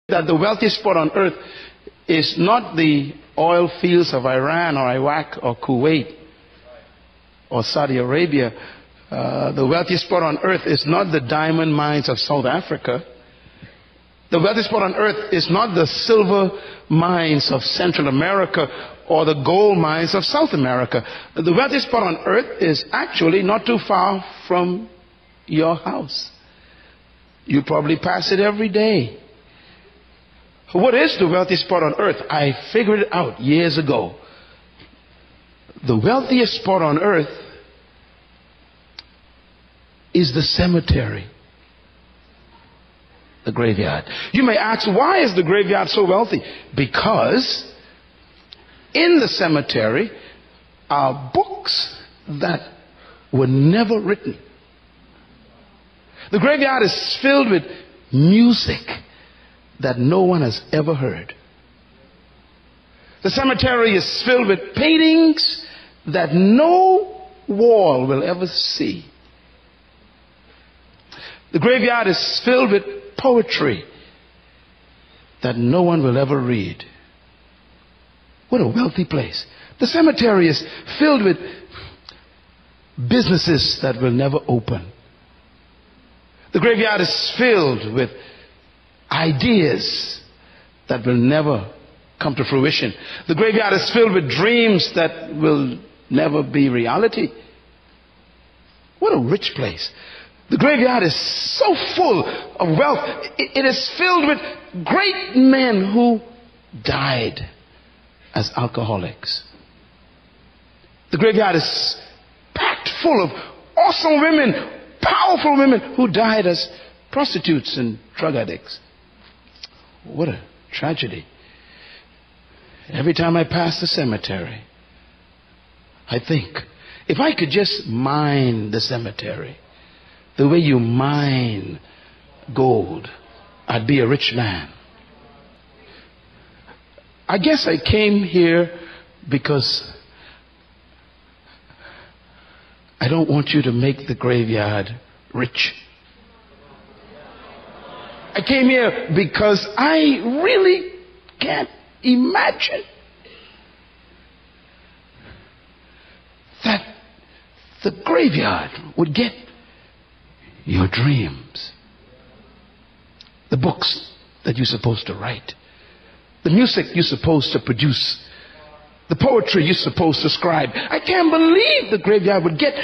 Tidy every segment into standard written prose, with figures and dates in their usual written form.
that the wealthiest spot on earth is not the oil fields of Iran or Iraq or Kuwait or Saudi Arabia. The wealthiest spot on earth is not the diamond mines of South Africa. The wealthiest spot on earth is not the silver mines of Central America or the gold mines of South America. The wealthiest spot on earth is actually not too far from your house. You probably pass it every day. What is the wealthiest spot on earth? I figured it out years ago. The wealthiest spot on earth is the cemetery, the graveyard. You may ask, why is the graveyard so wealthy? Because in the cemetery are books that were never written. The graveyard is filled with music that no one has ever heard. The cemetery is filled with paintings that no wall will ever see. The graveyard is filled with poetry that no one will ever read. What a wealthy place. The cemetery is filled with businesses that will never open. The graveyard is filled with ideas that will never come to fruition. The graveyard is filled with dreams that will never be reality. What a rich place. The graveyard is so full of wealth. It is filled with great men who died as alcoholics. The graveyard is packed full of awesome women, powerful women who died as prostitutes and drug addicts. What a tragedy. Every time I pass the cemetery, I think, if I could just mine the cemetery the way you mine gold, I'd be a rich man. I guess I came here because I don't want you to make the graveyard rich. I came here because I really can't imagine that the graveyard would get your dreams, the books that you're supposed to write, the music you're supposed to produce, the poetry you're supposed to scribe. I can't believe the graveyard would get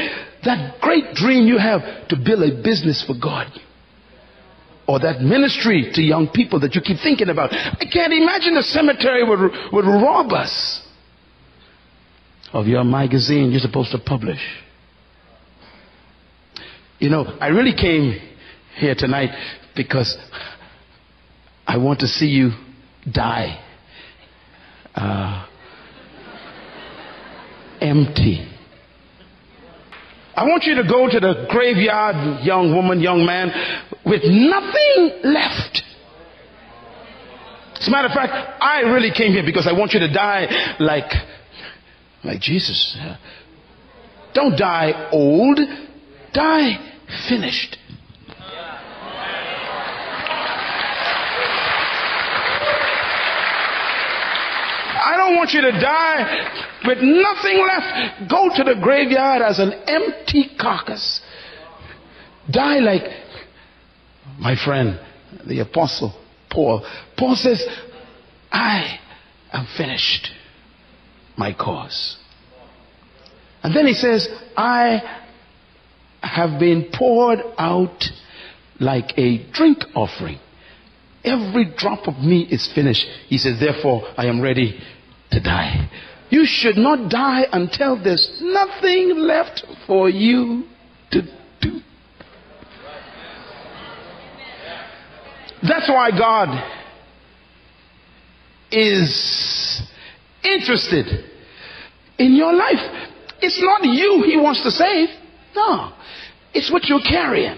that great dream you have to build a business for God, or that ministry to young people that you keep thinking about. I can't imagine the cemetery would rob us of your magazine you're supposed to publish. You know, I really came here tonight because I want to see you die empty. I want you to go to the graveyard, young woman, young man, with nothing left. As a matter of fact, I really came here because I want you to die like Jesus. Don't die old. Die finished. I don't want you to die with nothing left. Go to the graveyard as an empty carcass. Die like my friend, the Apostle Paul. Paul says, I am finished my cause. And then he says, I have been poured out like a drink offering. Every drop of me is finished. He says, therefore, I am ready to die. You should not die until there's nothing left for you to do. That's why God is interested in your life. It's not you He wants to save. No, it's what you're carrying.